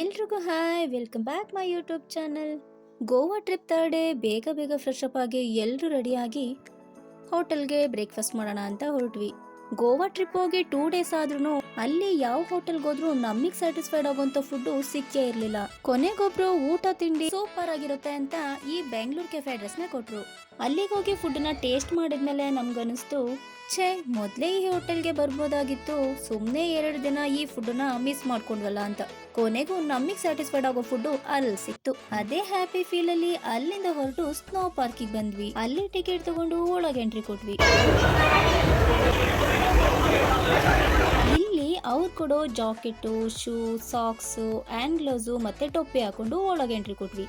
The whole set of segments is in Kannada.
ಎಲ್ರಿಗೂ hi, welcome back my YouTube channel. Goa trip third day ಬೇಗ ಬೇಗ ಫ್ರೆಶ್ ಅಪ್ ಆಗಿ ಎಲ್ಲರೂ ರೆಡಿಯಾಗಿ ಹೋಟೆಲ್ಗೆ ಬ್ರೇಕ್ಫಾಸ್ಟ್ ಮಾಡೋಣ ಅಂತ ಹೊರಟ್ವಿ. ಗೋವಾ ಟ್ರಿಪ್ ಹೋಗಿ 2 ಡೇಸ್ ಆದ್ರೂ ಅಲ್ಲಿ ಯಾವ ಹೋಟೆಲ್ಗೆ ಹೋದ್ರು ನಮಗೆ ಸ್ಯಾಟಿಸ್ಫೈಡ್ ಆಗುವಂತ ಫುಡ್ ಸಿಕ್ಕೇ ಇರ್ಲಿಲ್ಲ. ಕೊನೆಗೊಬ್ರು ಊಟ ತಿಂಡಿ ಸೂಪರ್ ಆಗಿರುತ್ತೆ ಅಂತ ಈ ಬೆಂಗಳೂರು ಕೆಫೆ ಅಡ್ರೆಸ್ ನ ಕೊಟ್ರು. ಅಲ್ಲಿಗೆ ಹೋಗಿ ಫುಡ್ ನ ಟೇಸ್ಟ್ ಮಾಡಿದ್ಮೇಲೆ ನಮ್ಗನಿಸ್ತು, ಛೇ ಮೊದ್ಲೇ ಈ ಹೋಟೆಲ್ಗೆ ಬರ್ಬೋದಾಗಿತ್ತು, ಸುಮ್ನೆ 2 ದಿನ ಈ ಫುಡ್ ನ ಮಿಸ್ ಮಾಡ್ಕೊಂಡ್ವಲ್ಲ ಅಂತ. ಕೊನೆಗೂ ನಮಗೆ ಸ್ಯಾಟಿಸ್ಫೈಡ್ ಆಗೋ ಫುಡ್ ಅಲ್ಲಿ ಸಿಕ್ತು. ಅದೇ ಹ್ಯಾಪಿ ಫೀಲ್ ಅಲ್ಲಿ ಅಲ್ಲಿಂದ ಹೊರಟು ಸ್ನೋ ಪಾರ್ಕಿಗೆ ಬಂದ್ವಿ. ಅಲ್ಲಿ ಟಿಕೆಟ್ ತಗೊಂಡು ಒಳಗೆ ಎಂಟ್ರಿ ಕೊಟ್ವಿ. ಇಲ್ಲಿ ಅವ್ರು ಕೊಡೋ jacket, shoe, socks, hand gloves ಮತ್ತೆ ಟೊಪ್ಪಿ ಹಾಕೊಂಡು ಒಳಗೆ ಎಂಟ್ರಿ ಕೊಟ್ವಿ.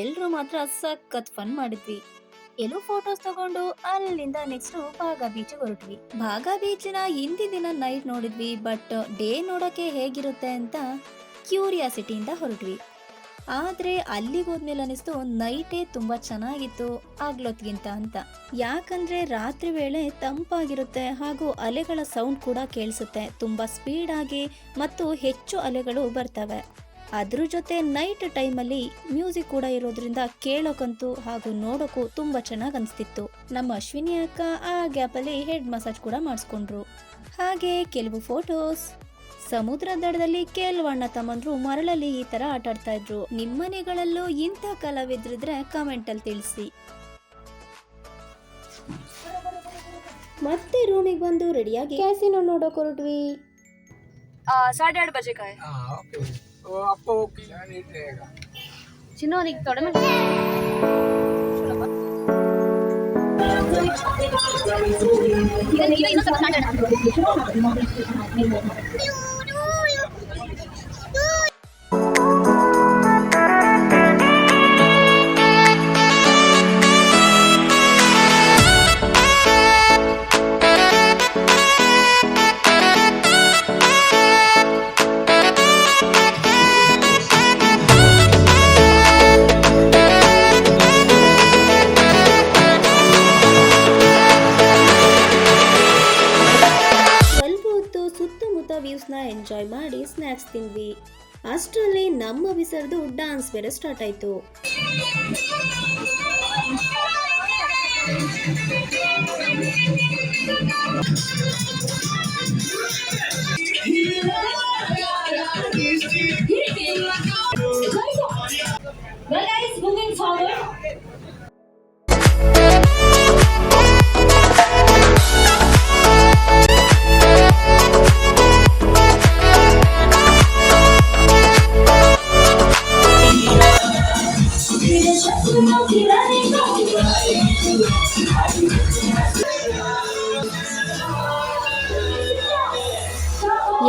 ಎಲ್ರು ಮಾತ್ರ ಸಖತ್ ಫನ್ ಮಾಡಿದ್ವಿ. ಎಲ್ಲೂ ಫೋಟೋಸ್ ತಗೊಂಡು ಅಲ್ಲಿಂದ ನೆಕ್ಸ್ಟ್ ಬಾಗಾ ಬೀಚ್ ಹೊರಟ್ವಿ. ಬಾಗಾ ಬೀಚ್ನ ಹಿಂದಿನ ದಿನ ನೈಟ್ ನೋಡಿದ್ವಿ, ಬಟ್ ಡೇ ನೋಡಕ್ಕೆ ಹೇಗಿರುತ್ತೆ ಅಂತ ಕ್ಯೂರಿಯಾಸಿಟಿಯಿಂದ ಹೊರಟ್ವಿ. ಆದ್ರೆ ಅಲ್ಲಿಗೆ ಹೋದ್ಮೇಲೆ ಅನಿಸ್ತು ನೈಟೇ ತುಂಬಾ ಚೆನ್ನಾಗಿತ್ತು ಆಗ್ಲೊತ್ಗಿಂತ ಅಂತ. ಯಾಕಂದ್ರೆ ರಾತ್ರಿ ವೇಳೆ ತಂಪಾಗಿರುತ್ತೆ ಹಾಗೂ ಅಲೆಗಳ ಸೌಂಡ್ ಕೂಡ ಕೇಳಿಸುತ್ತೆ. ತುಂಬಾ ಸ್ಪೀಡ್ ಆಗಿ ಮತ್ತು ಹೆಚ್ಚು ಅಲೆಗಳು ಬರ್ತವೆ. ಅದ್ರ ಜೊತೆ ನೈಟ್ ಟೈಮಲ್ಲಿ ಮ್ಯೂಸಿಕ್ ಕೂಡ ಇರೋದ್ರಿಂದ ಕೇಳೋಕಂತೂ ಹಾಗೂ ನೋಡೋಕ್ಕೂ ತುಂಬಾ ಚೆನ್ನಾಗಿ ಅನಿಸ್ತಿತ್ತು. ನಮ್ಮ ಅಶ್ವಿನಿ ಅಕ್ಕ ಆ ಗ್ಯಾಪಲ್ಲಿ ಹೆಡ್ ಮಸಾಜ್ ಕೂಡ ಮಾಡಿಸ್ಕೊಂಡ್ರು. ಹಾಗೆ ಕೆಲವು ಫೋಟೋಸ್. ಸಮುದ್ರ ದಡದಲ್ಲಿ ಕೆಲವು ಅಣ್ಣ ತಮ್ಮಂದ್ರು ಮರಳಲ್ಲಿ ಈ ತರ ಆಟ ಆಡ್ತಾ ಇದ್ರು. ನಿಮ್ಮನೆಗಳಲ್ಲೂ ಇಂಥ ಕಲಾವಿದ್ರಿದ್ರೆ ಕಮೆಂಟ್ ಅಲ್ಲಿ ತಿಳಿಸಿ. ಮತ್ತೆ ರೂಮಿಗೆ ಬಂದು ರೆಡಿಯಾಗಿ ಕ್ಯಾಸಿನೋ ನೋಡೋಕೆ ಹೊರಟ್ವಿ. 8:30 बजे का है। ओके, तो आपको क्या रेट रहेगा? चिन्हों थोड़ा में ವ್ಯೂಸ್ನ ಎಂಜಾಯ್ ಮಾಡಿ ಸ್ನ್ಯಾಕ್ಸ್ ತಿಂದ್ವಿ. ಅಷ್ಟರಲ್ಲಿ ನಮ್ಮ ಬಿಸರ್ದು ಡಾನ್ಸ್ ಬೇರೆ ಸ್ಟಾರ್ಟ್ ಆಯ್ತು.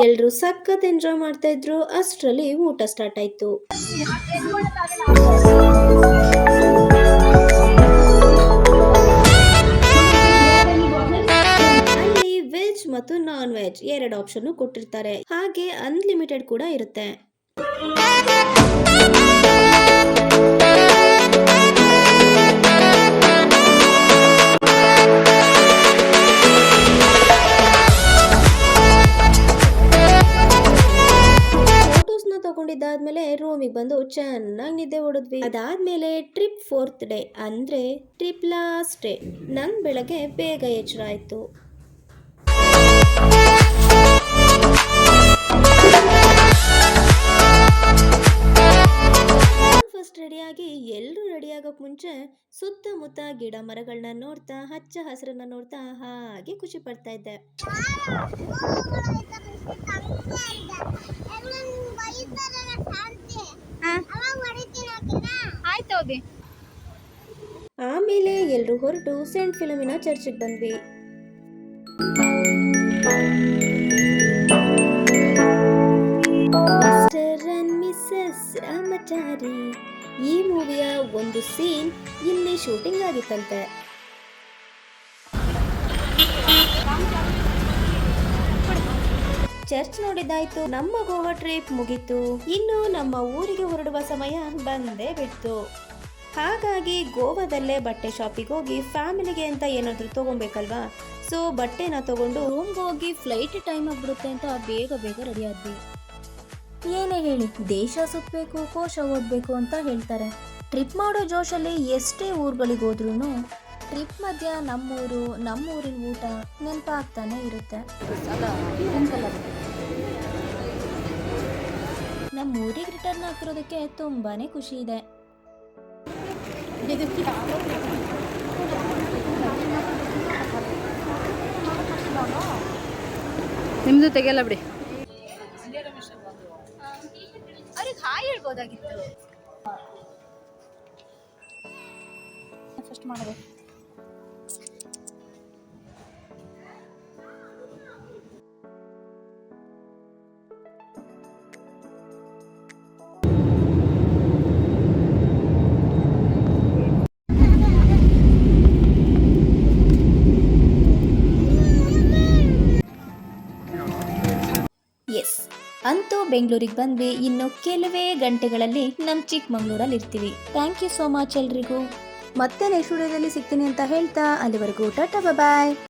ಎಲ್ರು ಸಖತ್ ಎಂಜಾಯ್ ಮಾಡ್ತಾ ಇದ್ರು. ಅಷ್ಟರಲ್ಲಿ ಊಟ ಸ್ಟಾರ್ಟ್ ಆಯ್ತು. ಅಲ್ಲಿ ವೆಜ್ ಮತ್ತು ನಾನ್ ವೆಜ್ 2 ಆಪ್ಷನ್ ಕೊಟ್ಟಿರ್ತಾರೆ. ಹಾಗೆ ಅನ್ಲಿಮಿಟೆಡ್ ಕೂಡ ಇರುತ್ತೆ. ತಗೊಂಡಿದ್ದಾದ್ಮೇಲೆ ರೂಮಿಗೆ ಬಂದು ಚೆನ್ನಾಗಿ ನಿದ್ದೆ ಹೊಡೆದ್ವಿ. ಅದಾದ್ಮೇಲೆ ಟ್ರಿಪ್ 4th ಡೇ ಅಂದ್ರೆ ಟ್ರಿಪ್ ಲಾಸ್ಟ್ ಡೇ. ನಂಗ್ ಬೆಳಗ್ಗೆ ಬೇಗ ಎಚ್ಚರ ಆಯ್ತು. ಫಸ್ಟ್ ರೆಡಿಯಾಗಿ ಎಲ್ಲರೂ ರೆಡಿಯಾಗಕ್ ಮುಂಚೆ ಸುತ್ತಮುತ್ತ ಸುತ್ತಮುತ್ತ ಗಿಡ ಮರಗಳನ್ನ ನೋಡ್ತಾ ಹಚ್ಚ ಹಸಿರನ್ನ ನೋಡ್ತಾ ಹಾಗೆ ಖುಷಿ ಪಡ್ತಾ ಇದ್ದೆ. ಆಯ್ತು ಅಭಿ. ಆಮೇಲೆ ಎಲ್ರು ಹೊರಟು ಸೆಂಟ್ ಫಿಲಮಿನಾ ಚರ್ಚ್ಗೆ ಬಂದ್ವಿ. ಮಿಸ್ಟರ್ ಅಂಡ್ ಮಿಸಸ್ ರಾಮಚಾರಿ ಈ ಮೂವಿಯ ಒಂದು ಸೀನ್ ಇಲ್ಲಿ ಶೂಟಿಂಗ್ ಆಗಿತ್ತಂತೆ. ಚರ್ಚ್ ನೋಡಿದಾಯ್ತು, ನಮ್ಮ ಗೋವಾ ಟ್ರಿಪ್ ಮುಗೀತು. ಇನ್ನು ನಮ್ಮ ಊರಿಗೆ ಹೊರಡುವ ಸಮಯ ಬಂದೇ ಬಿಡ್ತು. ಹಾಗಾಗಿ ಗೋವಾದಲ್ಲೇ ಬಟ್ಟೆ ಶಾಪಿಗೆ ಹೋಗಿ ಫ್ಯಾಮಿಲಿಗೆ ಅಂತ ಏನಾದರೂ ತಗೊಬೇಕಲ್ವಾ. ಸೊ ಬಟ್ಟೆನ ತಗೊಂಡು ರೂಮ್ಗೆ ಹೋಗಿ ಫ್ಲೈಟ್ ಟೈಮ್ ಆಗ್ಬಿಡುತ್ತೆ ಅಂತ ಬೇಗ ಬೇಗ ರೆಡಿ ಆದ್ವಿ. ಏನೇ ಹೇಳಿ, ದೇಶ ಸುತ್ತಬೇಕು ಕೋಶ ಓದಬೇಕು ಅಂತ ಹೇಳ್ತಾರೆ. ಟ್ರಿಪ್ ಮಾಡೋ ಜೋಶಲ್ಲಿ ಎಷ್ಟೇ ಊರುಗಳಿಗೆ ಹೋದ್ರೂ ಟ್ರಿಪ್ ಮಧ್ಯ ನಮ್ಮೂರಿನ ಊಟ ನೆನಪಾಗ್ತಾನೆ ಇರುತ್ತೆ. ನಮ್ಮ ಊರಿಗೆ ರಿಟರ್ನ್ ಆಗ್ತಿರೋದಕ್ಕೆ ತುಂಬಾನೇ ಖುಷಿ ಇದೆ. ನಿಮ್ದು ತೆಗೆಯಲ್ಲ ಬಿಡಿ. ಅವ್ರಿಗೆ ಹಾಯ್ ಹೇಳ್ಬೋದಾಗಿತ್ತು. ಫಸ್ಟ್ ಮಾಡೋದು ಎಸ್, ಅಂತೂ ಬೆಂಗಳೂರಿಗೆ ಬಂದ್ವಿ. ಇನ್ನು ಕೆಲವೇ ಗಂಟೆಗಳಲ್ಲಿ ನಮ್ಮ ಚಿಕ್ಕಮಂಗ್ಳೂರಲ್ಲಿ ಇರ್ತೀವಿ. ಥ್ಯಾಂಕ್ ಯು ಸೋ ಮಚ್ ಎಲ್ರಿಗೂ. ಮತ್ತೆ ನೆಕ್ಸ್ಟ್ ವಿಡಿಯೋದಲ್ಲಿ ಸಿಗ್ತೀನಿ ಅಂತ ಹೇಳ್ತಾ ಅಲ್ಲಿವರೆಗೂ ಟಾಟಾ ಬಾಯ್.